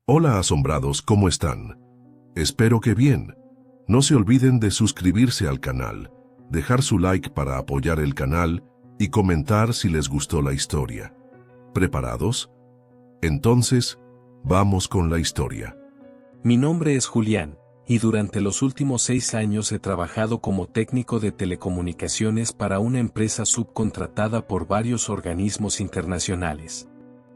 Hola asombrados, ¿cómo están? Espero que bien. No se olviden de suscribirse al canal, dejar su like para apoyar el canal y comentar si les gustó la historia. ¿Preparados? Entonces, vamos con la historia. Mi nombre es Julián, y durante los últimos 6 años he trabajado como técnico de telecomunicaciones para una empresa subcontratada por varios organismos internacionales.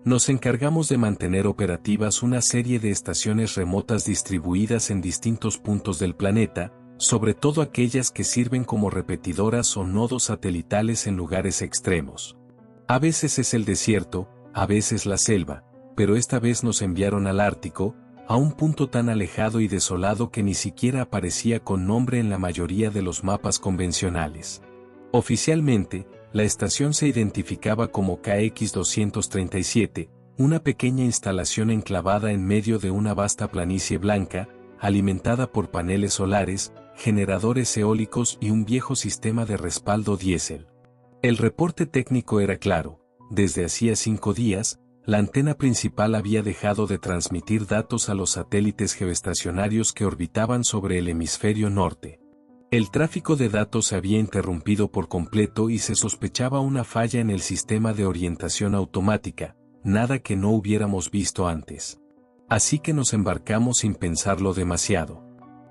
Nos encargamos de mantener operativas una serie de estaciones remotas distribuidas en distintos puntos del planeta, sobre todo aquellas que sirven como repetidoras o nodos satelitales en lugares extremos. A veces es el desierto, a veces la selva, pero esta vez nos enviaron al Ártico, a un punto tan alejado y desolado que ni siquiera aparecía con nombre en la mayoría de los mapas convencionales. Oficialmente, la estación se identificaba como KX-237, una pequeña instalación enclavada en medio de una vasta planicie blanca, alimentada por paneles solares, generadores eólicos y un viejo sistema de respaldo diésel. El reporte técnico era claro: desde hacía 5 días, la antena principal había dejado de transmitir datos a los satélites geoestacionarios que orbitaban sobre el hemisferio norte. El tráfico de datos se había interrumpido por completo y se sospechaba una falla en el sistema de orientación automática, nada que no hubiéramos visto antes. Así que nos embarcamos sin pensarlo demasiado.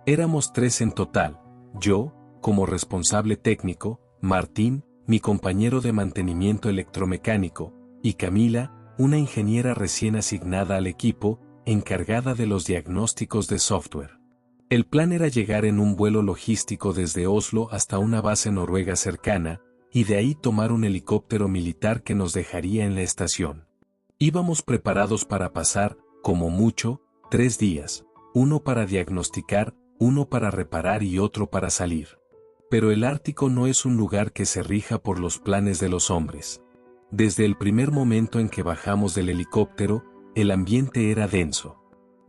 Éramos 3 en total: yo, como responsable técnico, Martín, mi compañero de mantenimiento electromecánico, y Camila, una ingeniera recién asignada al equipo, encargada de los diagnósticos de software. El plan era llegar en un vuelo logístico desde Oslo hasta una base noruega cercana, y de ahí tomar un helicóptero militar que nos dejaría en la estación. Íbamos preparados para pasar, como mucho, 3 días, uno para diagnosticar, uno para reparar y otro para salir. Pero el Ártico no es un lugar que se rija por los planes de los hombres. Desde el primer momento en que bajamos del helicóptero, el ambiente era denso.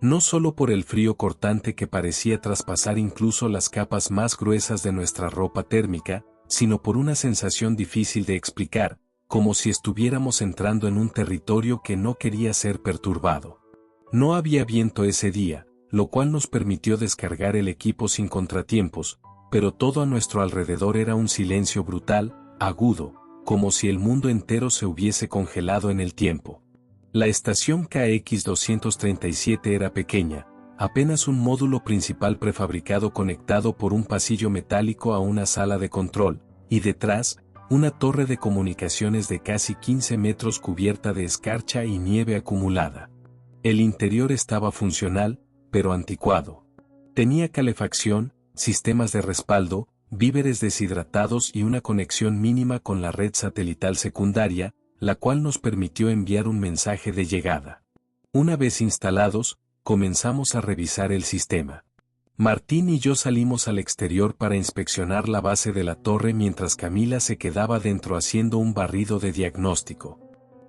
No solo por el frío cortante que parecía traspasar incluso las capas más gruesas de nuestra ropa térmica, sino por una sensación difícil de explicar, como si estuviéramos entrando en un territorio que no quería ser perturbado. No había viento ese día, lo cual nos permitió descargar el equipo sin contratiempos, pero todo a nuestro alrededor era un silencio brutal, agudo, como si el mundo entero se hubiese congelado en el tiempo. La estación KX-237 era pequeña, apenas un módulo principal prefabricado conectado por un pasillo metálico a una sala de control, y detrás, una torre de comunicaciones de casi 15 metros cubierta de escarcha y nieve acumulada. El interior estaba funcional, pero anticuado. Tenía calefacción, sistemas de respaldo, víveres deshidratados y una conexión mínima con la red satelital secundaria, la cual nos permitió enviar un mensaje de llegada. Una vez instalados, comenzamos a revisar el sistema. Martín y yo salimos al exterior para inspeccionar la base de la torre mientras Camila se quedaba dentro haciendo un barrido de diagnóstico.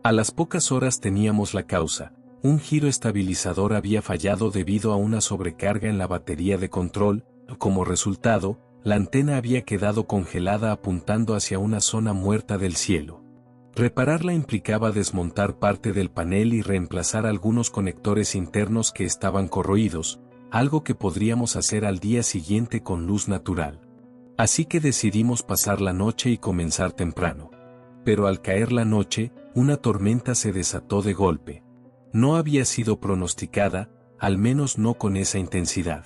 A las pocas horas teníamos la causa: un giro estabilizador había fallado debido a una sobrecarga en la batería de control. Como resultado, la antena había quedado congelada apuntando hacia una zona muerta del cielo. Repararla implicaba desmontar parte del panel y reemplazar algunos conectores internos que estaban corroídos, algo que podríamos hacer al día siguiente con luz natural. Así que decidimos pasar la noche y comenzar temprano. Pero al caer la noche, una tormenta se desató de golpe. No había sido pronosticada, al menos no con esa intensidad.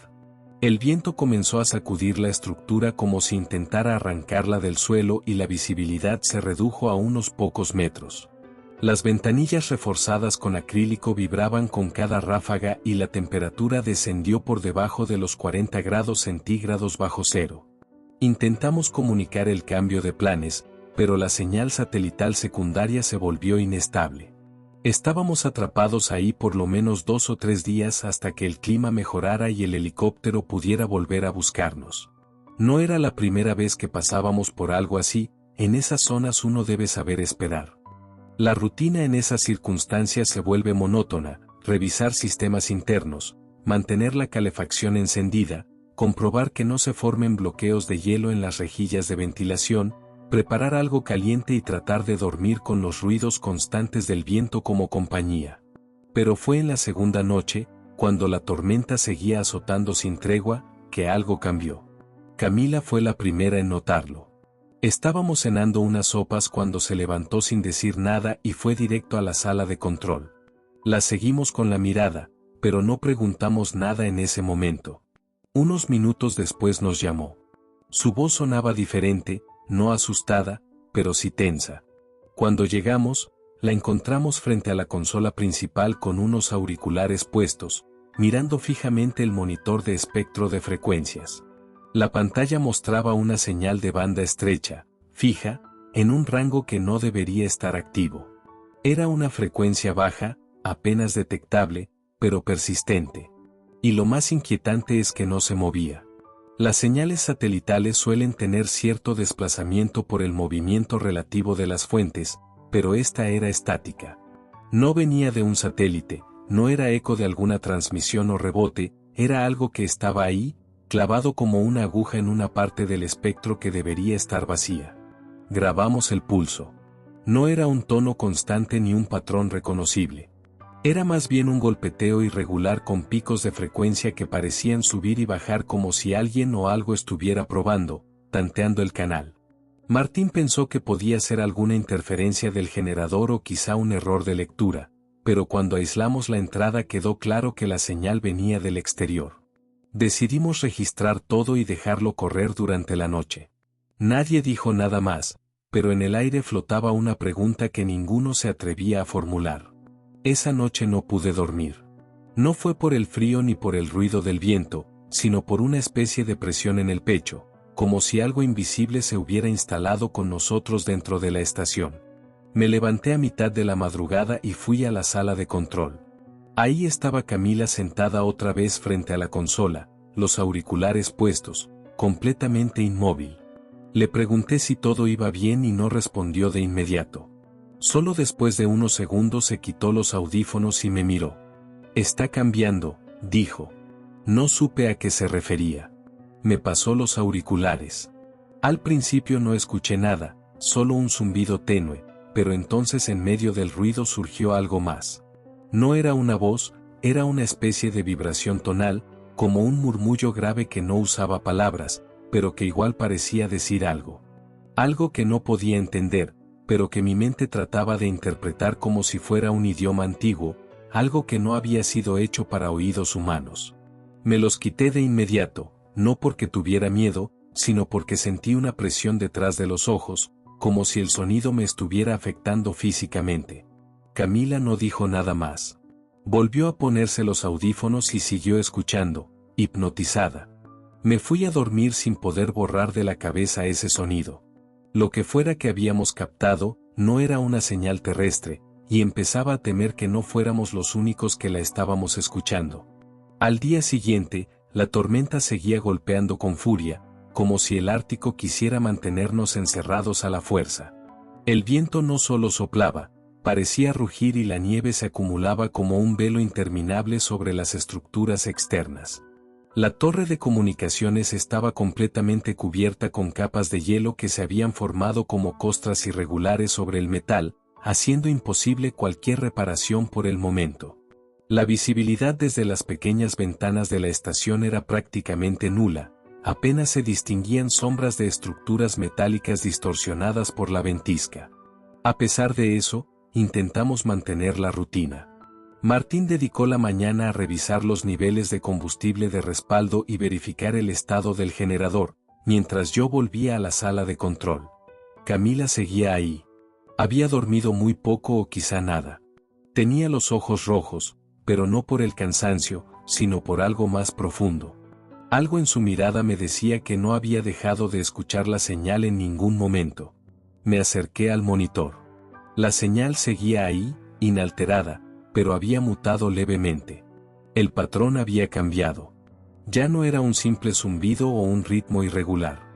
El viento comenzó a sacudir la estructura como si intentara arrancarla del suelo y la visibilidad se redujo a unos pocos metros. Las ventanillas reforzadas con acrílico vibraban con cada ráfaga y la temperatura descendió por debajo de los 40 grados centígrados bajo cero. Intentamos comunicar el cambio de planes, pero la señal satelital secundaria se volvió inestable. Estábamos atrapados ahí por lo menos 2 o 3 días hasta que el clima mejorara y el helicóptero pudiera volver a buscarnos. No era la primera vez que pasábamos por algo así, en esas zonas uno debe saber esperar. La rutina en esas circunstancias se vuelve monótona: revisar sistemas internos, mantener la calefacción encendida, comprobar que no se formen bloqueos de hielo en las rejillas de ventilación, preparar algo caliente y tratar de dormir con los ruidos constantes del viento como compañía. Pero fue en la segunda noche, cuando la tormenta seguía azotando sin tregua, que algo cambió. Camila fue la primera en notarlo. Estábamos cenando unas sopas cuando se levantó sin decir nada y fue directo a la sala de control. La seguimos con la mirada, pero no preguntamos nada en ese momento. Unos minutos después nos llamó. Su voz sonaba diferente, no asustada, pero sí tensa. Cuando llegamos, la encontramos frente a la consola principal con unos auriculares puestos, mirando fijamente el monitor de espectro de frecuencias. La pantalla mostraba una señal de banda estrecha, fija, en un rango que no debería estar activo. Era una frecuencia baja, apenas detectable, pero persistente. Y lo más inquietante es que no se movía. Las señales satelitales suelen tener cierto desplazamiento por el movimiento relativo de las fuentes, pero esta era estática. No venía de un satélite, no era eco de alguna transmisión o rebote, era algo que estaba ahí, clavado como una aguja en una parte del espectro que debería estar vacía. Grabamos el pulso. No era un tono constante ni un patrón reconocible. Era más bien un golpeteo irregular con picos de frecuencia que parecían subir y bajar como si alguien o algo estuviera probando, tanteando el canal. Martín pensó que podía ser alguna interferencia del generador o quizá un error de lectura, pero cuando aislamos la entrada quedó claro que la señal venía del exterior. Decidimos registrar todo y dejarlo correr durante la noche. Nadie dijo nada más, pero en el aire flotaba una pregunta que ninguno se atrevía a formular. Esa noche no pude dormir. No fue por el frío ni por el ruido del viento, sino por una especie de presión en el pecho, como si algo invisible se hubiera instalado con nosotros dentro de la estación. Me levanté a mitad de la madrugada y fui a la sala de control. Ahí estaba Camila sentada otra vez frente a la consola, los auriculares puestos, completamente inmóvil. Le pregunté si todo iba bien y no respondió de inmediato. Solo después de unos segundos se quitó los audífonos y me miró. «Está cambiando», dijo. No supe a qué se refería. Me pasó los auriculares. Al principio no escuché nada, solo un zumbido tenue, pero entonces en medio del ruido surgió algo más. No era una voz, era una especie de vibración tonal, como un murmullo grave que no usaba palabras, pero que igual parecía decir algo. Algo que no podía entender, pero que mi mente trataba de interpretar como si fuera un idioma antiguo, algo que no había sido hecho para oídos humanos. Me los quité de inmediato, no porque tuviera miedo, sino porque sentí una presión detrás de los ojos, como si el sonido me estuviera afectando físicamente. Camila no dijo nada más. Volvió a ponerse los audífonos y siguió escuchando, hipnotizada. Me fui a dormir sin poder borrar de la cabeza ese sonido. Lo que fuera que habíamos captado, no era una señal terrestre, y empezaba a temer que no fuéramos los únicos que la estábamos escuchando. Al día siguiente, la tormenta seguía golpeando con furia, como si el Ártico quisiera mantenernos encerrados a la fuerza. El viento no solo soplaba, parecía rugir y la nieve se acumulaba como un velo interminable sobre las estructuras externas. La torre de comunicaciones estaba completamente cubierta con capas de hielo que se habían formado como costras irregulares sobre el metal, haciendo imposible cualquier reparación por el momento. La visibilidad desde las pequeñas ventanas de la estación era prácticamente nula, apenas se distinguían sombras de estructuras metálicas distorsionadas por la ventisca. A pesar de eso, intentamos mantener la rutina. Martín dedicó la mañana a revisar los niveles de combustible de respaldo y verificar el estado del generador, mientras yo volvía a la sala de control. Camila seguía ahí. Había dormido muy poco o quizá nada. Tenía los ojos rojos, pero no por el cansancio, sino por algo más profundo. Algo en su mirada me decía que no había dejado de escuchar la señal en ningún momento. Me acerqué al monitor. La señal seguía ahí, inalterada, pero había mutado levemente. El patrón había cambiado. Ya no era un simple zumbido o un ritmo irregular.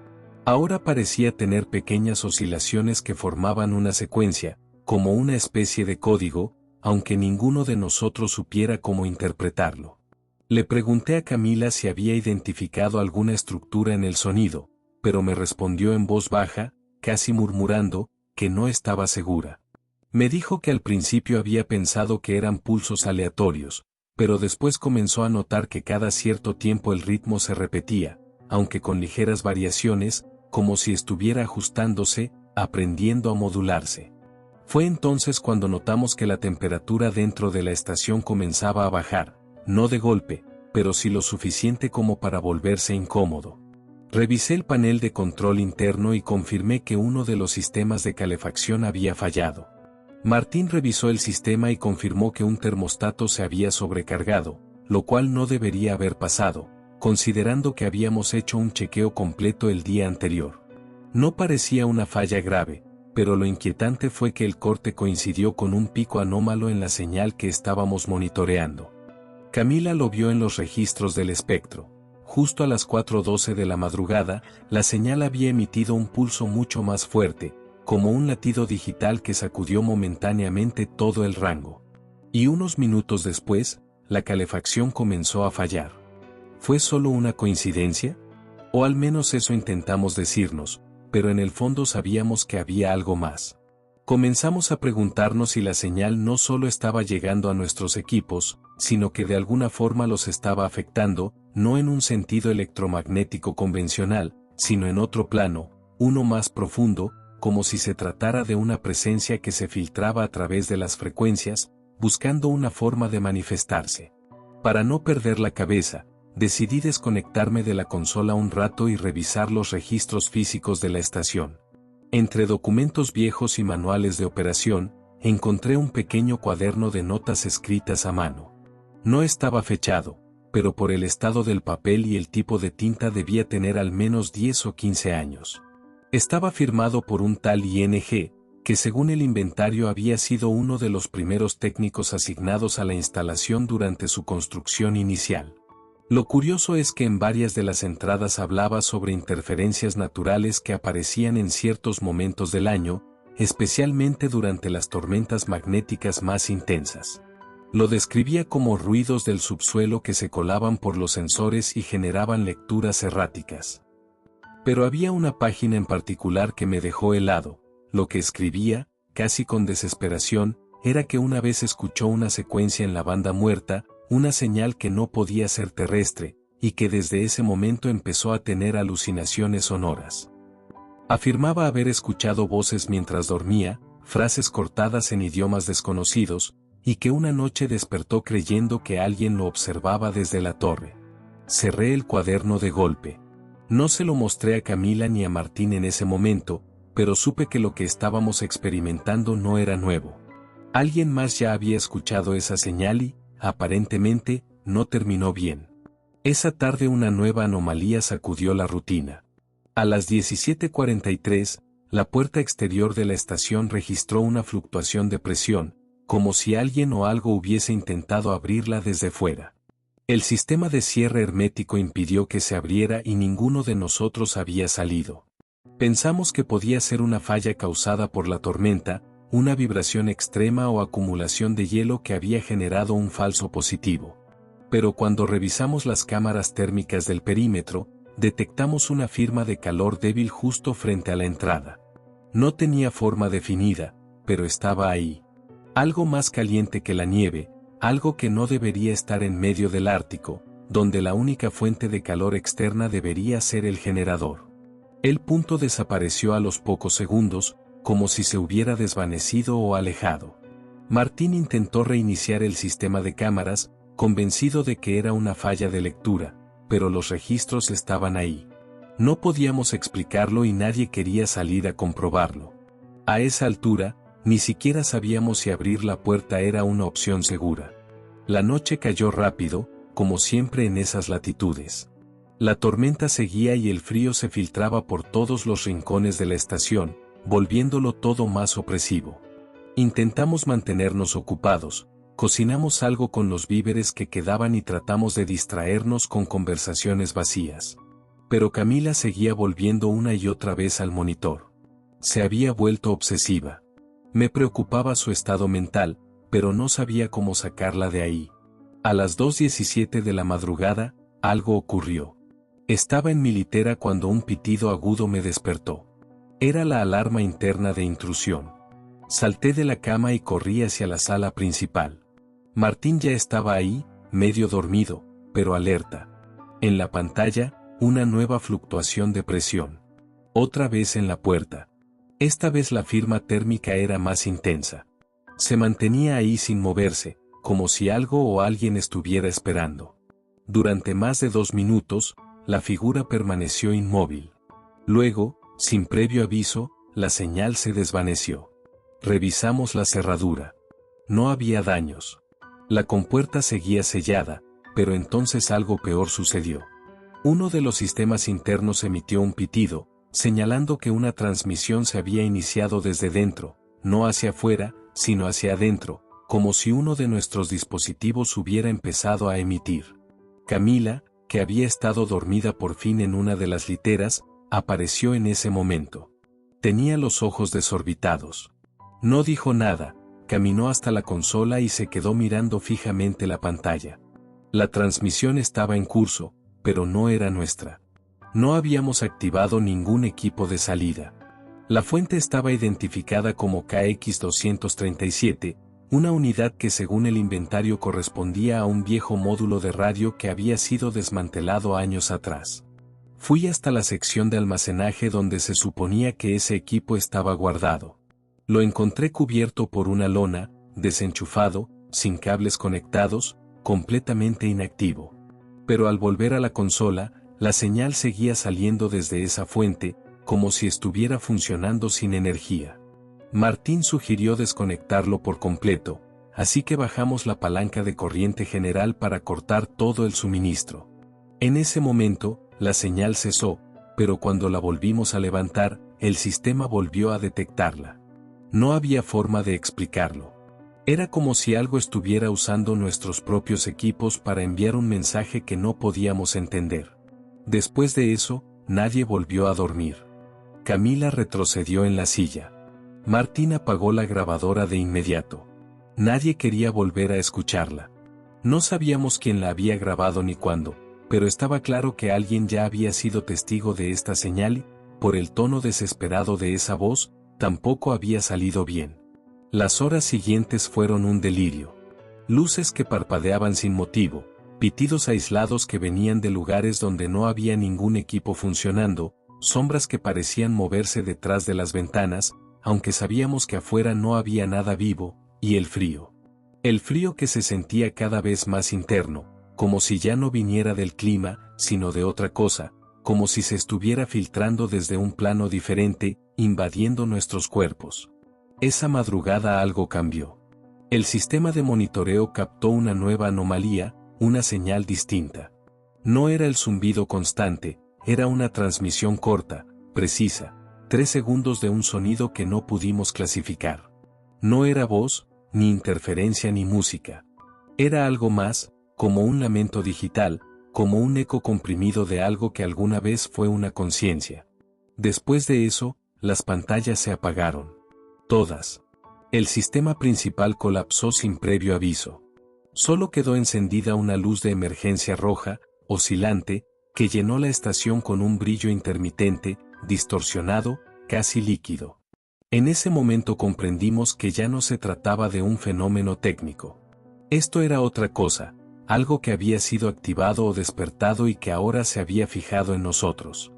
Ahora parecía tener pequeñas oscilaciones que formaban una secuencia, como una especie de código, aunque ninguno de nosotros supiera cómo interpretarlo. Le pregunté a Camila si había identificado alguna estructura en el sonido, pero me respondió en voz baja, casi murmurando, que no estaba segura. Me dijo que al principio había pensado que eran pulsos aleatorios, pero después comenzó a notar que cada cierto tiempo el ritmo se repetía, aunque con ligeras variaciones, como si estuviera ajustándose, aprendiendo a modularse. Fue entonces cuando notamos que la temperatura dentro de la estación comenzaba a bajar, no de golpe, pero sí lo suficiente como para volverse incómodo. Revisé el panel de control interno y confirmé que uno de los sistemas de calefacción había fallado. Martín revisó el sistema y confirmó que un termostato se había sobrecargado, lo cual no debería haber pasado, considerando que habíamos hecho un chequeo completo el día anterior. No parecía una falla grave, pero lo inquietante fue que el corte coincidió con un pico anómalo en la señal que estábamos monitoreando. Camila lo vio en los registros del espectro. Justo a las 4:12 de la madrugada, la señal había emitido un pulso mucho más fuerte, como un latido digital que sacudió momentáneamente todo el rango. Y unos minutos después, la calefacción comenzó a fallar. ¿Fue solo una coincidencia? O al menos eso intentamos decirnos, pero en el fondo sabíamos que había algo más. Comenzamos a preguntarnos si la señal no solo estaba llegando a nuestros equipos, sino que de alguna forma los estaba afectando, no en un sentido electromagnético convencional, sino en otro plano, uno más profundo, como si se tratara de una presencia que se filtraba a través de las frecuencias, buscando una forma de manifestarse. Para no perder la cabeza, decidí desconectarme de la consola un rato y revisar los registros físicos de la estación. Entre documentos viejos y manuales de operación, encontré un pequeño cuaderno de notas escritas a mano. No estaba fechado, pero por el estado del papel y el tipo de tinta debía tener al menos 10 o 15 años. Estaba firmado por un tal ING, que según el inventario había sido uno de los primeros técnicos asignados a la instalación durante su construcción inicial. Lo curioso es que en varias de las entradas hablaba sobre interferencias naturales que aparecían en ciertos momentos del año, especialmente durante las tormentas magnéticas más intensas. Lo describía como ruidos del subsuelo que se colaban por los sensores y generaban lecturas erráticas. Pero había una página en particular que me dejó helado. Lo que escribía, casi con desesperación, era que una vez escuchó una secuencia en la banda muerta, una señal que no podía ser terrestre, y que desde ese momento empezó a tener alucinaciones sonoras. Afirmaba haber escuchado voces mientras dormía, frases cortadas en idiomas desconocidos, y que una noche despertó creyendo que alguien lo observaba desde la torre. Cerré el cuaderno de golpe. No se lo mostré a Camila ni a Martín en ese momento, pero supe que lo que estábamos experimentando no era nuevo. Alguien más ya había escuchado esa señal y, aparentemente, no terminó bien. Esa tarde una nueva anomalía sacudió la rutina. A las 17:43, la puerta exterior de la estación registró una fluctuación de presión, como si alguien o algo hubiese intentado abrirla desde fuera. El sistema de cierre hermético impidió que se abriera y ninguno de nosotros había salido. Pensamos que podía ser una falla causada por la tormenta, una vibración extrema o acumulación de hielo que había generado un falso positivo. Pero cuando revisamos las cámaras térmicas del perímetro, detectamos una firma de calor débil justo frente a la entrada. No tenía forma definida, pero estaba ahí. Algo más caliente que la nieve, algo que no debería estar en medio del Ártico, donde la única fuente de calor externa debería ser el generador. El punto desapareció a los pocos segundos, como si se hubiera desvanecido o alejado. Martín intentó reiniciar el sistema de cámaras, convencido de que era una falla de lectura, pero los registros estaban ahí. No podíamos explicarlo y nadie quería salir a comprobarlo. A esa altura, ni siquiera sabíamos si abrir la puerta era una opción segura. La noche cayó rápido, como siempre en esas latitudes. La tormenta seguía y el frío se filtraba por todos los rincones de la estación, volviéndolo todo más opresivo. Intentamos mantenernos ocupados, cocinamos algo con los víveres que quedaban y tratamos de distraernos con conversaciones vacías. Pero Camila seguía volviendo una y otra vez al monitor. Se había vuelto obsesiva. Me preocupaba su estado mental, pero no sabía cómo sacarla de ahí. A las 2:17 de la madrugada, algo ocurrió. Estaba en mi litera cuando un pitido agudo me despertó. Era la alarma interna de intrusión. Salté de la cama y corrí hacia la sala principal. Martín ya estaba ahí, medio dormido, pero alerta. En la pantalla, una nueva fluctuación de presión. Otra vez en la puerta. Esta vez la firma térmica era más intensa. Se mantenía ahí sin moverse, como si algo o alguien estuviera esperando. Durante más de 2 minutos, la figura permaneció inmóvil. Luego, sin previo aviso, la señal se desvaneció. Revisamos la cerradura. No había daños. La compuerta seguía sellada, pero entonces algo peor sucedió. Uno de los sistemas internos emitió un pitido, señalando que una transmisión se había iniciado desde dentro, no hacia afuera, sino hacia adentro, como si uno de nuestros dispositivos hubiera empezado a emitir. Camila, que había estado dormida por fin en una de las literas, apareció en ese momento. Tenía los ojos desorbitados. No dijo nada, caminó hasta la consola y se quedó mirando fijamente la pantalla. La transmisión estaba en curso, pero no era nuestra. No habíamos activado ningún equipo de salida. La fuente estaba identificada como KX237, una unidad que según el inventario correspondía a un viejo módulo de radio que había sido desmantelado años atrás. Fui hasta la sección de almacenaje donde se suponía que ese equipo estaba guardado. Lo encontré cubierto por una lona, desenchufado, sin cables conectados, completamente inactivo. Pero al volver a la consola, la señal seguía saliendo desde esa fuente, como si estuviera funcionando sin energía. Martín sugirió desconectarlo por completo, así que bajamos la palanca de corriente general para cortar todo el suministro. En ese momento, la señal cesó, pero cuando la volvimos a levantar, el sistema volvió a detectarla. No había forma de explicarlo. Era como si algo estuviera usando nuestros propios equipos para enviar un mensaje que no podíamos entender. Después de eso, nadie volvió a dormir. Camila retrocedió en la silla. Martín apagó la grabadora de inmediato. Nadie quería volver a escucharla. No sabíamos quién la había grabado ni cuándo, pero estaba claro que alguien ya había sido testigo de esta señal y, por el tono desesperado de esa voz, tampoco había salido bien. Las horas siguientes fueron un delirio. Luces que parpadeaban sin motivo, pitidos aislados que venían de lugares donde no había ningún equipo funcionando, sombras que parecían moverse detrás de las ventanas, aunque sabíamos que afuera no había nada vivo, y el frío. El frío que se sentía cada vez más interno, como si ya no viniera del clima, sino de otra cosa, como si se estuviera filtrando desde un plano diferente, invadiendo nuestros cuerpos. Esa madrugada algo cambió. El sistema de monitoreo captó una nueva anomalía, una señal distinta. No era el zumbido constante, era una transmisión corta, precisa, 3 segundos de un sonido que no pudimos clasificar. No era voz, ni interferencia ni música. Era algo más, como un lamento digital, como un eco comprimido de algo que alguna vez fue una conciencia. Después de eso, las pantallas se apagaron. Todas. El sistema principal colapsó sin previo aviso. Solo quedó encendida una luz de emergencia roja, oscilante, que llenó la estación con un brillo intermitente, distorsionado, casi líquido. En ese momento comprendimos que ya no se trataba de un fenómeno técnico. Esto era otra cosa, algo que había sido activado o despertado y que ahora se había fijado en nosotros.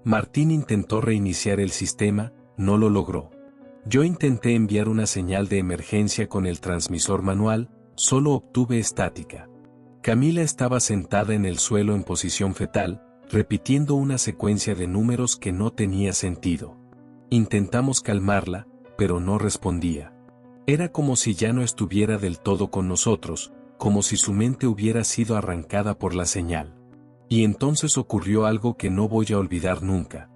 Martín intentó reiniciar el sistema, no lo logró. Yo intenté enviar una señal de emergencia con el transmisor manual, solo obtuve estática. Camila estaba sentada en el suelo en posición fetal, repitiendo una secuencia de números que no tenía sentido. Intentamos calmarla, pero no respondía. Era como si ya no estuviera del todo con nosotros, como si su mente hubiera sido arrancada por la señal. Y entonces ocurrió algo que no voy a olvidar nunca.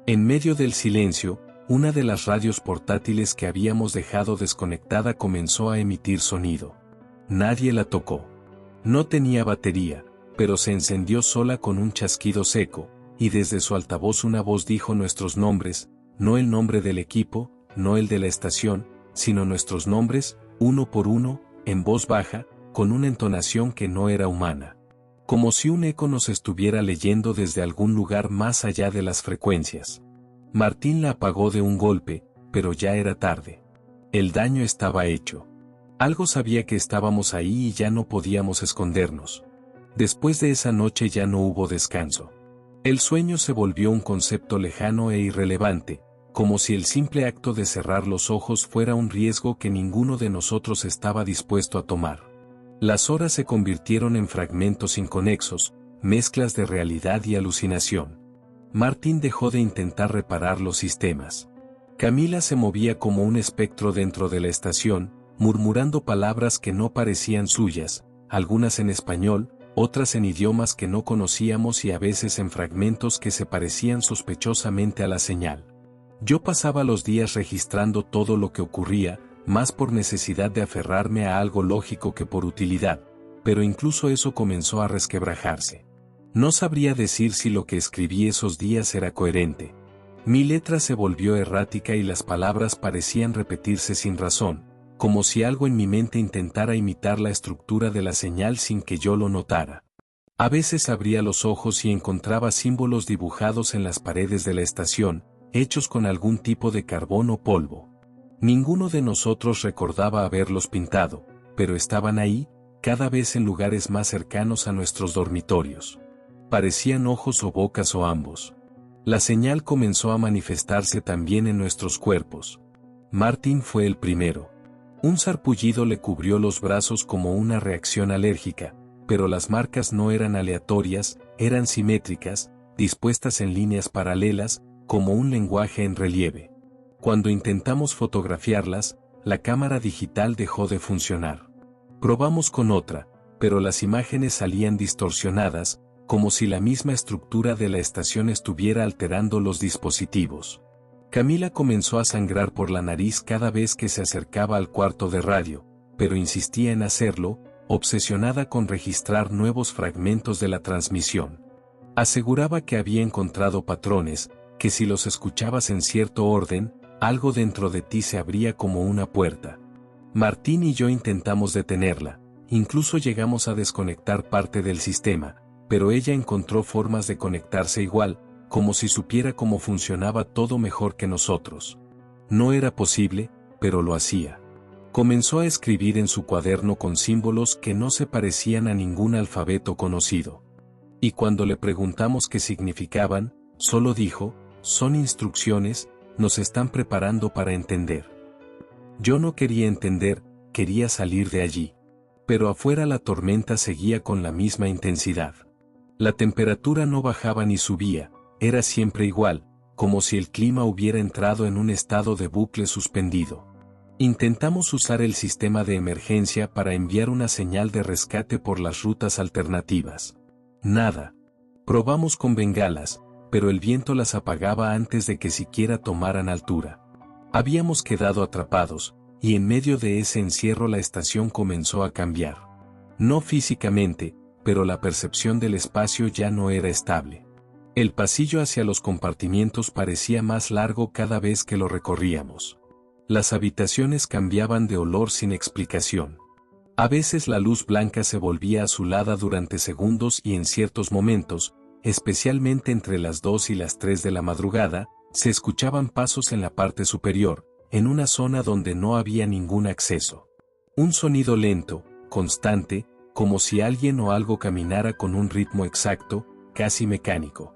En medio del silencio, una de las radios portátiles que habíamos dejado desconectada comenzó a emitir sonido. Nadie la tocó. No tenía batería, pero se encendió sola con un chasquido seco, y desde su altavoz una voz dijo nuestros nombres, no el nombre del equipo, no el de la estación, sino nuestros nombres, uno por uno, en voz baja, con una entonación que no era humana. Como si un eco nos estuviera leyendo desde algún lugar más allá de las frecuencias. Martín la apagó de un golpe, pero ya era tarde. El daño estaba hecho. Algo sabía que estábamos ahí y ya no podíamos escondernos. Después de esa noche ya no hubo descanso. El sueño se volvió un concepto lejano e irrelevante, como si el simple acto de cerrar los ojos fuera un riesgo que ninguno de nosotros estaba dispuesto a tomar. Las horas se convirtieron en fragmentos inconexos, mezclas de realidad y alucinación. Martín dejó de intentar reparar los sistemas. Camila se movía como un espectro dentro de la estación, murmurando palabras que no parecían suyas, algunas en español, otras en idiomas que no conocíamos y a veces en fragmentos que se parecían sospechosamente a la señal. Yo pasaba los días registrando todo lo que ocurría, más por necesidad de aferrarme a algo lógico que por utilidad, pero incluso eso comenzó a resquebrajarse. No sabría decir si lo que escribí esos días era coherente. Mi letra se volvió errática y las palabras parecían repetirse sin razón, como si algo en mi mente intentara imitar la estructura de la señal sin que yo lo notara. A veces abría los ojos y encontraba símbolos dibujados en las paredes de la estación, hechos con algún tipo de carbón o polvo. Ninguno de nosotros recordaba haberlos pintado, pero estaban ahí, cada vez en lugares más cercanos a nuestros dormitorios. Parecían ojos o bocas o ambos. La señal comenzó a manifestarse también en nuestros cuerpos. Martín fue el primero. Un sarpullido le cubrió los brazos como una reacción alérgica, pero las marcas no eran aleatorias, eran simétricas, dispuestas en líneas paralelas, como un lenguaje en relieve. Cuando intentamos fotografiarlas, la cámara digital dejó de funcionar. Probamos con otra, pero las imágenes salían distorsionadas, como si la misma estructura de la estación estuviera alterando los dispositivos. Camila comenzó a sangrar por la nariz cada vez que se acercaba al cuarto de radio, pero insistía en hacerlo, obsesionada con registrar nuevos fragmentos de la transmisión. Aseguraba que había encontrado patrones, que si los escuchabas en cierto orden, algo dentro de ti se abría como una puerta. Martín y yo intentamos detenerla, incluso llegamos a desconectar parte del sistema, pero ella encontró formas de conectarse igual, como si supiera cómo funcionaba todo mejor que nosotros. No era posible, pero lo hacía. Comenzó a escribir en su cuaderno con símbolos que no se parecían a ningún alfabeto conocido. Y cuando le preguntamos qué significaban, solo dijo, son instrucciones, nos están preparando para entender. Yo no quería entender, quería salir de allí. Pero afuera la tormenta seguía con la misma intensidad. La temperatura no bajaba ni subía, era siempre igual, como si el clima hubiera entrado en un estado de bucle suspendido. Intentamos usar el sistema de emergencia para enviar una señal de rescate por las rutas alternativas. Nada. Probamos con bengalas, pero el viento las apagaba antes de que siquiera tomaran altura. Habíamos quedado atrapados, y en medio de ese encierro la estación comenzó a cambiar. No físicamente, pero la percepción del espacio ya no era estable. El pasillo hacia los compartimientos parecía más largo cada vez que lo recorríamos. Las habitaciones cambiaban de olor sin explicación. A veces la luz blanca se volvía azulada durante segundos y en ciertos momentos, especialmente entre las 2 y las 3 de la madrugada, se escuchaban pasos en la parte superior, en una zona donde no había ningún acceso. Un sonido lento, constante, como si alguien o algo caminara con un ritmo exacto, casi mecánico.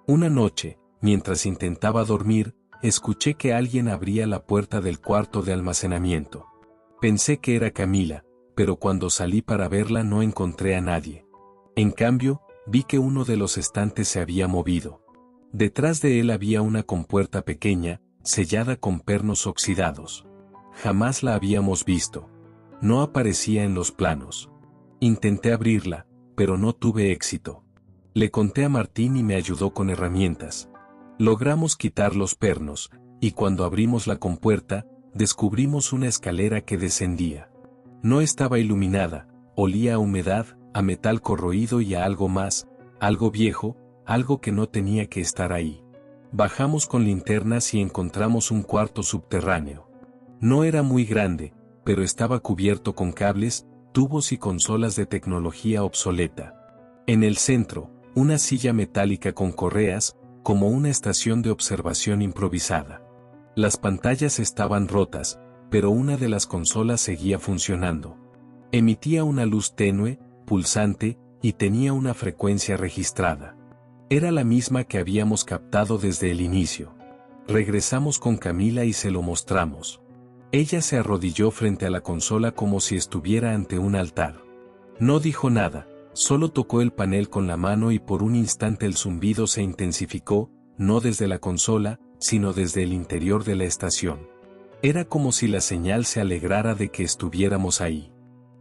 Una noche, mientras intentaba dormir, escuché que alguien abría la puerta del cuarto de almacenamiento. Pensé que era Camila, pero cuando salí para verla no encontré a nadie. En cambio, vi que uno de los estantes se había movido. Detrás de él había una compuerta pequeña, sellada con pernos oxidados. Jamás la habíamos visto. No aparecía en los planos. Intenté abrirla, pero no tuve éxito. Le conté a Martín y me ayudó con herramientas. Logramos quitar los pernos, y cuando abrimos la compuerta, descubrimos una escalera que descendía. No estaba iluminada, olía a humedad, a metal corroído y a algo más, algo viejo, algo que no tenía que estar ahí. Bajamos con linternas y encontramos un cuarto subterráneo. No era muy grande, pero estaba cubierto con cables, tubos y consolas de tecnología obsoleta. En el centro, una silla metálica con correas, como una estación de observación improvisada. Las pantallas estaban rotas, pero una de las consolas seguía funcionando. Emitía una luz tenue, pulsante, y tenía una frecuencia registrada. Era la misma que habíamos captado desde el inicio. Regresamos con Camila y se lo mostramos. Ella se arrodilló frente a la consola como si estuviera ante un altar. No dijo nada, solo tocó el panel con la mano y por un instante el zumbido se intensificó, no desde la consola, sino desde el interior de la estación. Era como si la señal se alegrara de que estuviéramos ahí.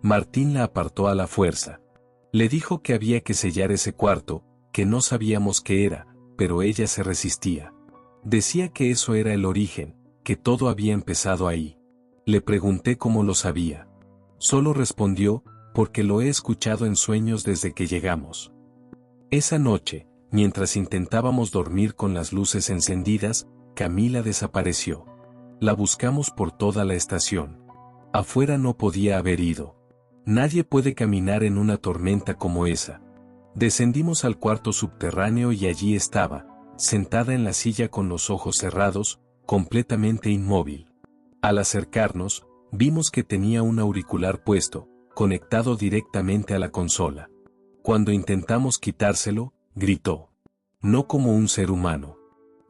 Martín la apartó a la fuerza. Le dijo que había que sellar ese cuarto, que no sabíamos qué era, pero ella se resistía. Decía que eso era el origen, que todo había empezado ahí. Le pregunté cómo lo sabía. Solo respondió, porque lo he escuchado en sueños desde que llegamos. Esa noche, mientras intentábamos dormir con las luces encendidas, Camila desapareció. La buscamos por toda la estación. Afuera no podía haber ido. Nadie puede caminar en una tormenta como esa. Descendimos al cuarto subterráneo y allí estaba, sentada en la silla con los ojos cerrados, completamente inmóvil. Al acercarnos, vimos que tenía un auricular puesto, conectado directamente a la consola. Cuando intentamos quitárselo, gritó. No como un ser humano.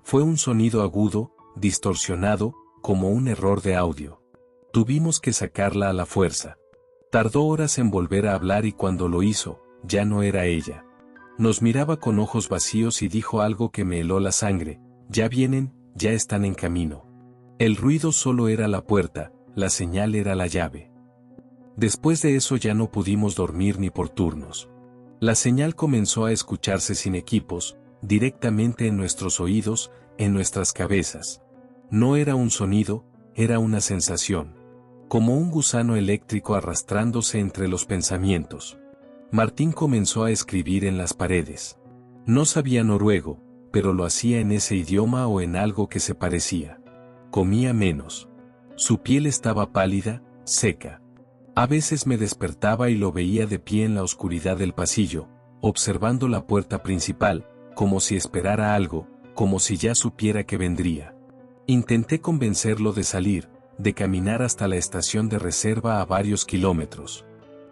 Fue un sonido agudo, distorsionado, como un error de audio. Tuvimos que sacarla a la fuerza. Tardó horas en volver a hablar y cuando lo hizo, ya no era ella. Nos miraba con ojos vacíos y dijo algo que me heló la sangre. Ya vienen, ya están en camino. El ruido solo era la puerta, la señal era la llave. Después de eso ya no pudimos dormir ni por turnos. La señal comenzó a escucharse sin equipos, directamente en nuestros oídos, en nuestras cabezas. No era un sonido, era una sensación. Como un gusano eléctrico arrastrándose entre los pensamientos. Martín comenzó a escribir en las paredes. No sabía noruego, pero lo hacía en ese idioma o en algo que se parecía. Comía menos. Su piel estaba pálida, seca. A veces me despertaba y lo veía de pie en la oscuridad del pasillo, observando la puerta principal, como si esperara algo, como si ya supiera que vendría. Intenté convencerlo de salir, de caminar hasta la estación de reserva a varios kilómetros.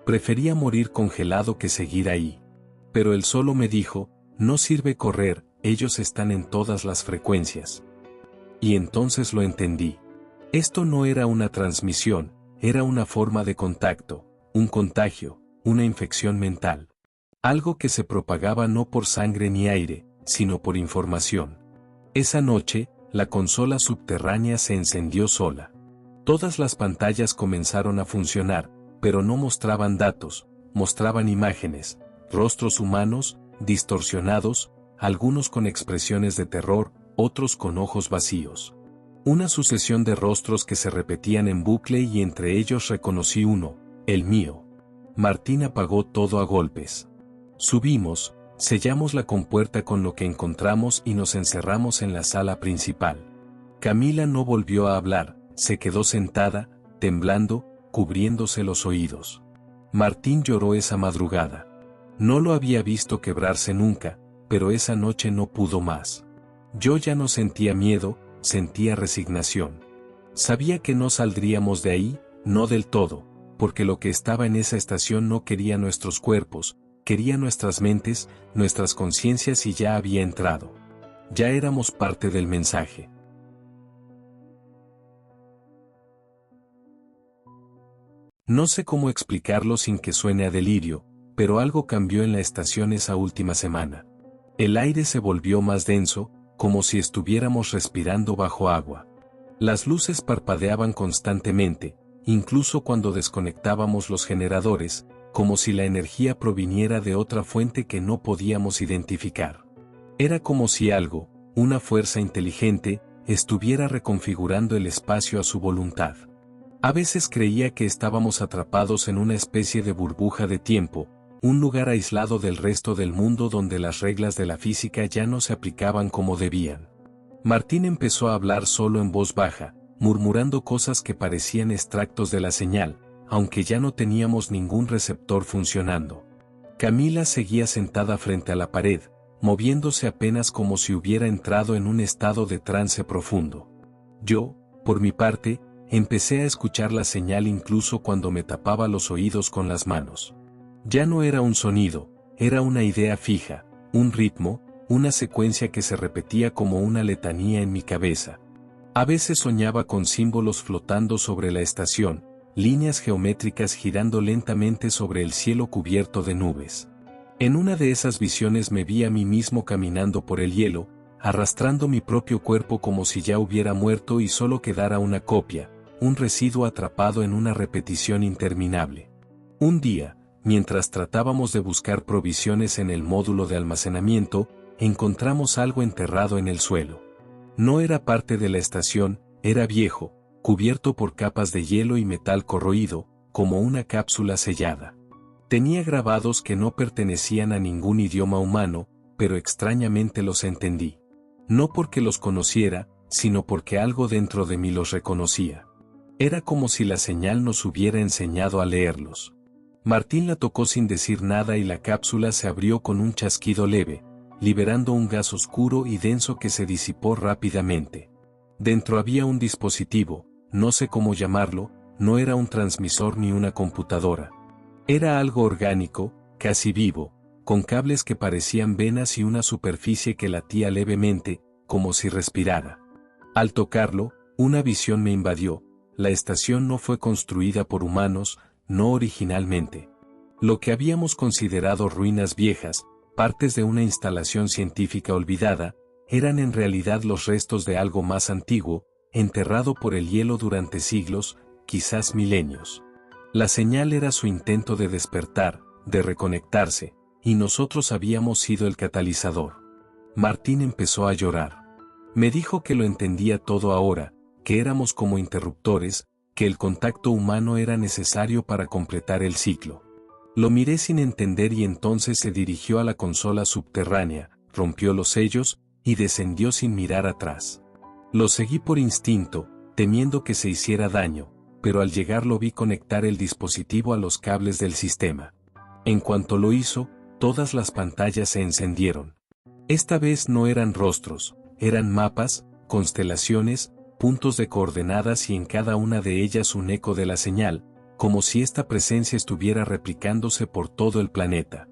Prefería morir congelado que seguir ahí. Pero él solo me dijo, no sirve correr, ellos están en todas las frecuencias. Y entonces lo entendí. Esto no era una transmisión, era una forma de contacto, un contagio, una infección mental. Algo que se propagaba no por sangre ni aire, sino por información. Esa noche, la consola subterránea se encendió sola. Todas las pantallas comenzaron a funcionar, pero no mostraban datos, mostraban imágenes, rostros humanos, distorsionados, algunos con expresiones de terror, otros con ojos vacíos. Una sucesión de rostros que se repetían en bucle y entre ellos reconocí uno, el mío. Martín apagó todo a golpes. Subimos, sellamos la compuerta con lo que encontramos y nos encerramos en la sala principal. Camila no volvió a hablar, se quedó sentada, temblando, cubriéndose los oídos. Martín lloró esa madrugada. No lo había visto quebrarse nunca, pero esa noche no pudo más. Yo ya no sentía miedo, sentía resignación. Sabía que no saldríamos de ahí, no del todo, porque lo que estaba en esa estación no quería nuestros cuerpos, quería nuestras mentes, nuestras conciencias y ya había entrado. Ya éramos parte del mensaje. No sé cómo explicarlo sin que suene a delirio, pero algo cambió en la estación esa última semana. El aire se volvió más denso, como si estuviéramos respirando bajo agua. Las luces parpadeaban constantemente, incluso cuando desconectábamos los generadores, como si la energía proviniera de otra fuente que no podíamos identificar. Era como si algo, una fuerza inteligente, estuviera reconfigurando el espacio a su voluntad. A veces creía que estábamos atrapados en una especie de burbuja de tiempo, un lugar aislado del resto del mundo donde las reglas de la física ya no se aplicaban como debían. Martín empezó a hablar solo en voz baja, murmurando cosas que parecían extractos de la señal, aunque ya no teníamos ningún receptor funcionando. Camila seguía sentada frente a la pared, moviéndose apenas como si hubiera entrado en un estado de trance profundo. Yo, por mi parte, empecé a escuchar la señal incluso cuando me tapaba los oídos con las manos. Ya no era un sonido, era una idea fija, un ritmo, una secuencia que se repetía como una letanía en mi cabeza. A veces soñaba con símbolos flotando sobre la estación, líneas geométricas girando lentamente sobre el cielo cubierto de nubes. En una de esas visiones me vi a mí mismo caminando por el hielo, arrastrando mi propio cuerpo como si ya hubiera muerto y solo quedara una copia, un residuo atrapado en una repetición interminable. Un día, mientras tratábamos de buscar provisiones en el módulo de almacenamiento, encontramos algo enterrado en el suelo. No era parte de la estación, era viejo, cubierto por capas de hielo y metal corroído, como una cápsula sellada. Tenía grabados que no pertenecían a ningún idioma humano, pero extrañamente los entendí. No porque los conociera, sino porque algo dentro de mí los reconocía. Era como si la señal nos hubiera enseñado a leerlos. Martín la tocó sin decir nada y la cápsula se abrió con un chasquido leve, liberando un gas oscuro y denso que se disipó rápidamente. Dentro había un dispositivo, no sé cómo llamarlo, no era un transmisor ni una computadora. Era algo orgánico, casi vivo, con cables que parecían venas y una superficie que latía levemente, como si respirara. Al tocarlo, una visión me invadió. La estación no fue construida por humanos, no originalmente. Lo que habíamos considerado ruinas viejas, partes de una instalación científica olvidada, eran en realidad los restos de algo más antiguo, enterrado por el hielo durante siglos, quizás milenios. La señal era su intento de despertar, de reconectarse, y nosotros habíamos sido el catalizador. Martín empezó a llorar. Me dijo que lo entendía todo ahora, que éramos como interruptores, que el contacto humano era necesario para completar el ciclo. Lo miré sin entender y entonces se dirigió a la consola subterránea, rompió los sellos, y descendió sin mirar atrás. Lo seguí por instinto, temiendo que se hiciera daño, pero al llegar lo vi conectar el dispositivo a los cables del sistema. En cuanto lo hizo, todas las pantallas se encendieron. Esta vez no eran rostros, eran mapas, constelaciones, puntos de coordenadas y en cada una de ellas un eco de la señal, como si esta presencia estuviera replicándose por todo el planeta.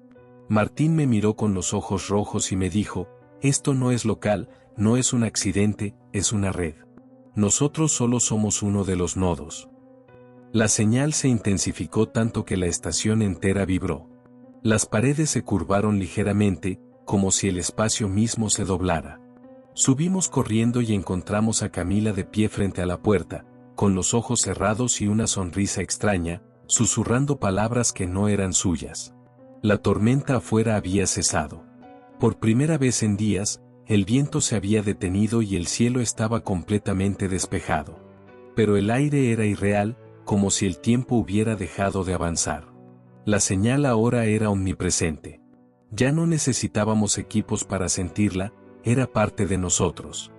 Martín me miró con los ojos rojos y me dijo, esto no es local, no es un accidente, es una red. Nosotros solo somos uno de los nodos. La señal se intensificó tanto que la estación entera vibró. Las paredes se curvaron ligeramente, como si el espacio mismo se doblara. Subimos corriendo y encontramos a Camila de pie frente a la puerta, con los ojos cerrados y una sonrisa extraña, susurrando palabras que no eran suyas. La tormenta afuera había cesado. Por primera vez en días, el viento se había detenido y el cielo estaba completamente despejado. Pero el aire era irreal, como si el tiempo hubiera dejado de avanzar. La señal ahora era omnipresente. Ya no necesitábamos equipos para sentirla, era parte de nosotros.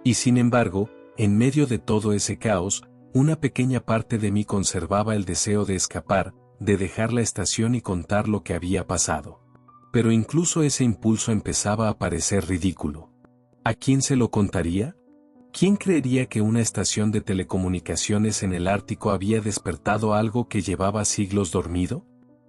Y sin embargo, en medio de todo ese caos, una pequeña parte de mí conservaba el deseo de escapar, de dejar la estación y contar lo que había pasado. Pero incluso ese impulso empezaba a parecer ridículo. ¿A quién se lo contaría? ¿Quién creería que una estación de telecomunicaciones en el Ártico había despertado algo que llevaba siglos dormido?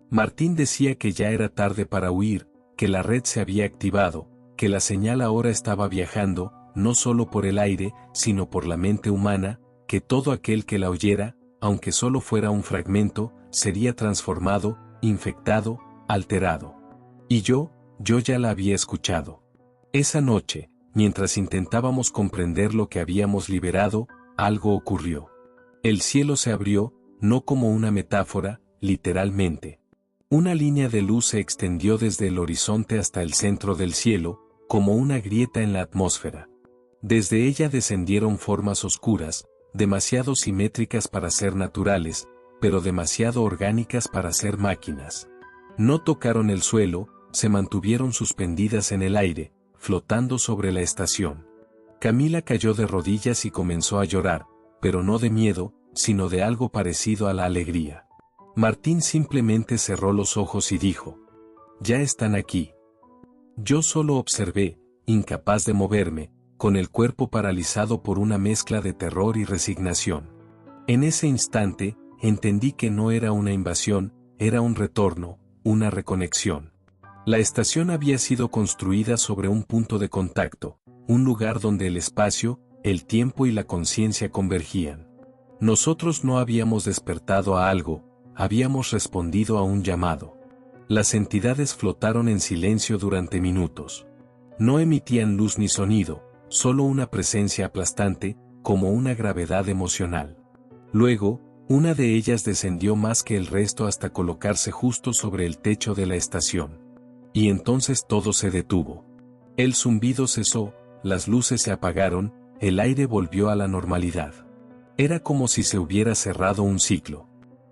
Martín decía que ya era tarde para huir, que la red se había activado, que la señal ahora estaba viajando, no solo por el aire, sino por la mente humana, que todo aquel que la oyera, aunque solo fuera un fragmento, sería transformado, infectado, alterado. Y yo ya la había escuchado. Esa noche, mientras intentábamos comprender lo que habíamos liberado, algo ocurrió. El cielo se abrió, no como una metáfora, literalmente. Una línea de luz se extendió desde el horizonte hasta el centro del cielo, como una grieta en la atmósfera. Desde ella descendieron formas oscuras, demasiado simétricas para ser naturales, pero demasiado orgánicas para ser máquinas. No tocaron el suelo, se mantuvieron suspendidas en el aire, flotando sobre la estación. Camila cayó de rodillas y comenzó a llorar, pero no de miedo, sino de algo parecido a la alegría. Martín simplemente cerró los ojos y dijo: «Ya están aquí». Yo solo observé, incapaz de moverme, con el cuerpo paralizado por una mezcla de terror y resignación. En ese instante, entendí que no era una invasión, era un retorno, una reconexión. La estación había sido construida sobre un punto de contacto, un lugar donde el espacio, el tiempo y la conciencia convergían. Nosotros no habíamos despertado a algo, habíamos respondido a un llamado. Las entidades flotaron en silencio durante minutos. No emitían luz ni sonido, solo una presencia aplastante, como una gravedad emocional. Luego, una de ellas descendió más que el resto hasta colocarse justo sobre el techo de la estación. Y entonces todo se detuvo. El zumbido cesó, las luces se apagaron, el aire volvió a la normalidad. Era como si se hubiera cerrado un ciclo.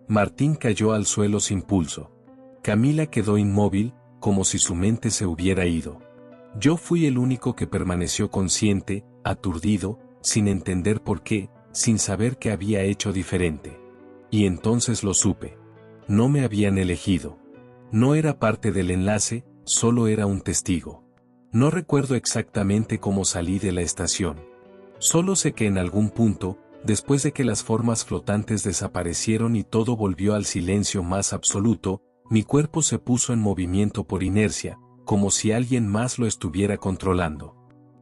Martín cayó al suelo sin pulso. Camila quedó inmóvil, como si su mente se hubiera ido. Yo fui el único que permaneció consciente, aturdido, sin entender por qué, sin saber qué había hecho diferente. Y entonces lo supe. No me habían elegido. No era parte del enlace, solo era un testigo. No recuerdo exactamente cómo salí de la estación. Solo sé que en algún punto, después de que las formas flotantes desaparecieron y todo volvió al silencio más absoluto, mi cuerpo se puso en movimiento por inercia, como si alguien más lo estuviera controlando.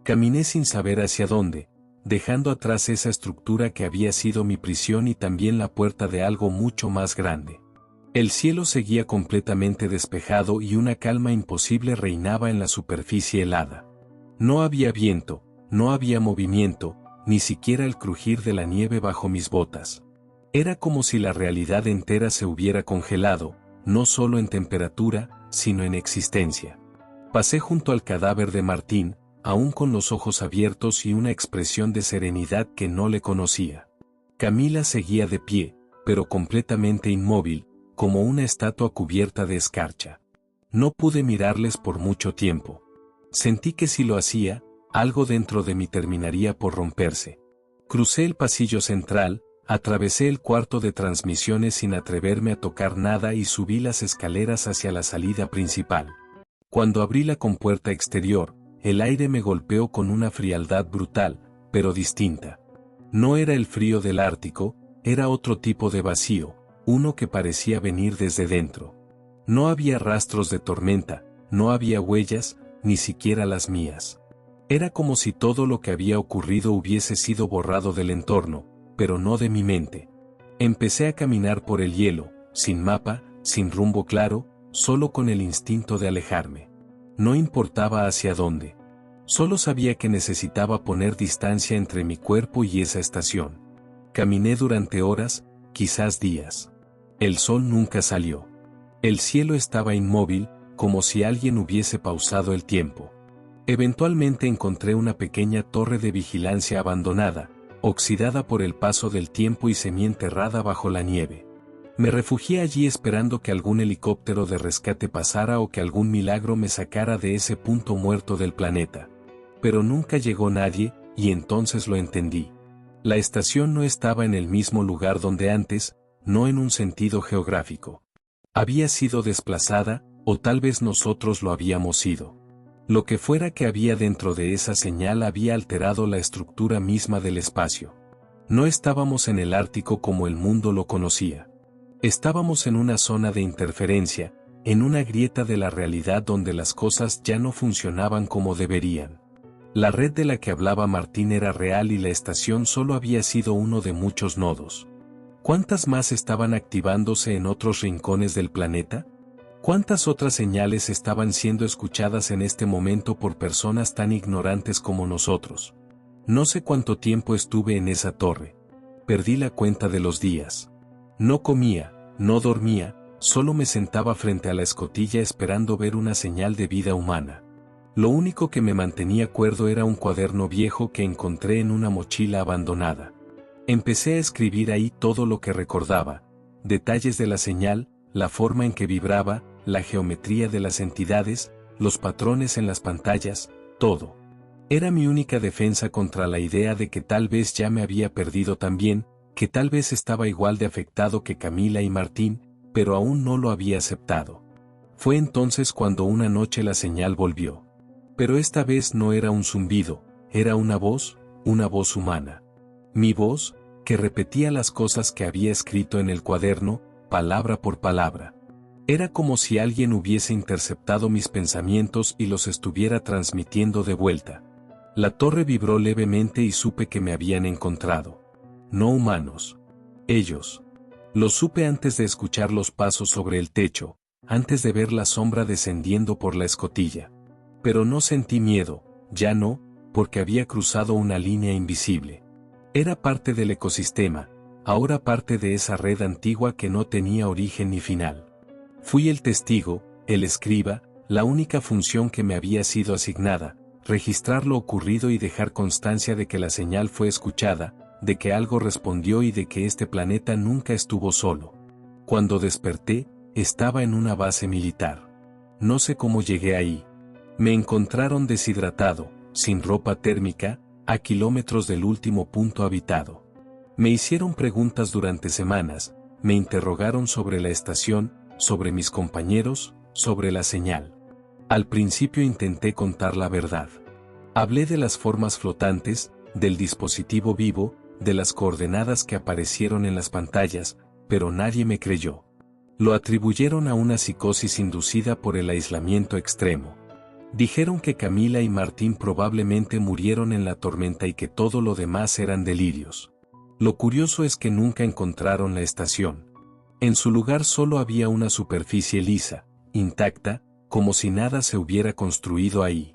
Caminé sin saber hacia dónde, dejando atrás esa estructura que había sido mi prisión y también la puerta de algo mucho más grande. El cielo seguía completamente despejado y una calma imposible reinaba en la superficie helada. No había viento, no había movimiento, ni siquiera el crujir de la nieve bajo mis botas. Era como si la realidad entera se hubiera congelado, no solo en temperatura, sino en existencia. Pasé junto al cadáver de Martín, aún con los ojos abiertos y una expresión de serenidad que no le conocía. Camila seguía de pie, pero completamente inmóvil, como una estatua cubierta de escarcha. No pude mirarles por mucho tiempo. Sentí que si lo hacía, algo dentro de mí terminaría por romperse. Crucé el pasillo central, atravesé el cuarto de transmisiones sin atreverme a tocar nada y subí las escaleras hacia la salida principal. Cuando abrí la compuerta exterior, el aire me golpeó con una frialdad brutal, pero distinta. No era el frío del Ártico, era otro tipo de vacío, uno que parecía venir desde dentro. No había rastros de tormenta, no había huellas, ni siquiera las mías. Era como si todo lo que había ocurrido hubiese sido borrado del entorno, pero no de mi mente. Empecé a caminar por el hielo, sin mapa, sin rumbo claro, solo con el instinto de alejarme. No importaba hacia dónde. Solo sabía que necesitaba poner distancia entre mi cuerpo y esa estación. Caminé durante horas, quizás días. El sol nunca salió. El cielo estaba inmóvil, como si alguien hubiese pausado el tiempo. Eventualmente encontré una pequeña torre de vigilancia abandonada, oxidada por el paso del tiempo y semienterrada bajo la nieve. Me refugié allí esperando que algún helicóptero de rescate pasara o que algún milagro me sacara de ese punto muerto del planeta. Pero nunca llegó nadie, y entonces lo entendí. La estación no estaba en el mismo lugar donde antes, no en un sentido geográfico. Había sido desplazada, o tal vez nosotros lo habíamos sido. Lo que fuera que había dentro de esa señal había alterado la estructura misma del espacio. No estábamos en el Ártico como el mundo lo conocía. Estábamos en una zona de interferencia, en una grieta de la realidad donde las cosas ya no funcionaban como deberían. La red de la que hablaba Martín era real y la estación solo había sido uno de muchos nodos. ¿Cuántas más estaban activándose en otros rincones del planeta? ¿Cuántas otras señales estaban siendo escuchadas en este momento por personas tan ignorantes como nosotros? No sé cuánto tiempo estuve en esa torre. Perdí la cuenta de los días. No comía, no dormía, solo me sentaba frente a la escotilla esperando ver una señal de vida humana. Lo único que me mantenía cuerdo era un cuaderno viejo que encontré en una mochila abandonada. Empecé a escribir ahí todo lo que recordaba, detalles de la señal, la forma en que vibraba, la geometría de las entidades, los patrones en las pantallas, todo. Era mi única defensa contra la idea de que tal vez ya me había perdido también, que tal vez estaba igual de afectado que Camila y Martín, pero aún no lo había aceptado. Fue entonces cuando una noche la señal volvió. Pero esta vez no era un zumbido, era una voz humana. Mi voz, que repetía las cosas que había escrito en el cuaderno, palabra por palabra. Era como si alguien hubiese interceptado mis pensamientos y los estuviera transmitiendo de vuelta. La torre vibró levemente y supe que me habían encontrado. No humanos. Ellos. Lo supe antes de escuchar los pasos sobre el techo, antes de ver la sombra descendiendo por la escotilla. Pero no sentí miedo, ya no, porque había cruzado una línea invisible. Era parte del ecosistema, ahora parte de esa red antigua que no tenía origen ni final. Fui el testigo, el escriba, la única función que me había sido asignada, registrar lo ocurrido y dejar constancia de que la señal fue escuchada, de que algo respondió y de que este planeta nunca estuvo solo. Cuando desperté, estaba en una base militar. No sé cómo llegué ahí. Me encontraron deshidratado, sin ropa térmica, a kilómetros del último punto habitado. Me hicieron preguntas durante semanas, me interrogaron sobre la estación, sobre mis compañeros, sobre la señal. Al principio intenté contar la verdad. Hablé de las formas flotantes, del dispositivo vivo, de las coordenadas que aparecieron en las pantallas, pero nadie me creyó. Lo atribuyeron a una psicosis inducida por el aislamiento extremo. Dijeron que Camila y Martín probablemente murieron en la tormenta y que todo lo demás eran delirios. Lo curioso es que nunca encontraron la estación. En su lugar solo había una superficie lisa, intacta, como si nada se hubiera construido ahí.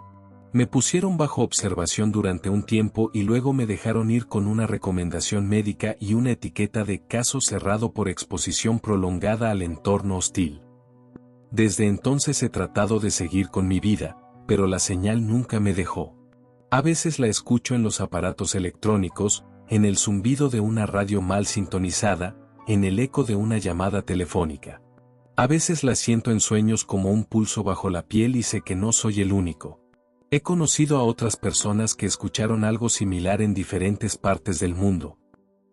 Me pusieron bajo observación durante un tiempo y luego me dejaron ir con una recomendación médica y una etiqueta de caso cerrado por exposición prolongada al entorno hostil. Desde entonces he tratado de seguir con mi vida, pero la señal nunca me dejó. A veces la escucho en los aparatos electrónicos, en el zumbido de una radio mal sintonizada, en el eco de una llamada telefónica. A veces la siento en sueños como un pulso bajo la piel y sé que no soy el único. He conocido a otras personas que escucharon algo similar en diferentes partes del mundo.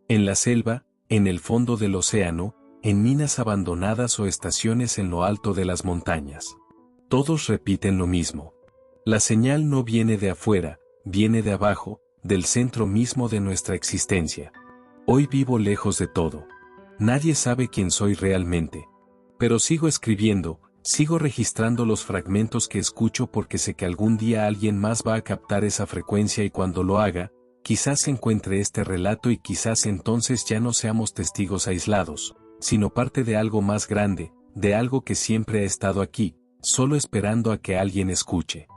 En la selva, en el fondo del océano, en minas abandonadas o estaciones en lo alto de las montañas. Todos repiten lo mismo. La señal no viene de afuera, viene de abajo, del centro mismo de nuestra existencia. Hoy vivo lejos de todo. Nadie sabe quién soy realmente. Pero sigo escribiendo, sigo registrando los fragmentos que escucho porque sé que algún día alguien más va a captar esa frecuencia y cuando lo haga, quizás encuentre este relato y quizás entonces ya no seamos testigos aislados, sino parte de algo más grande, de algo que siempre ha estado aquí, solo esperando a que alguien escuche.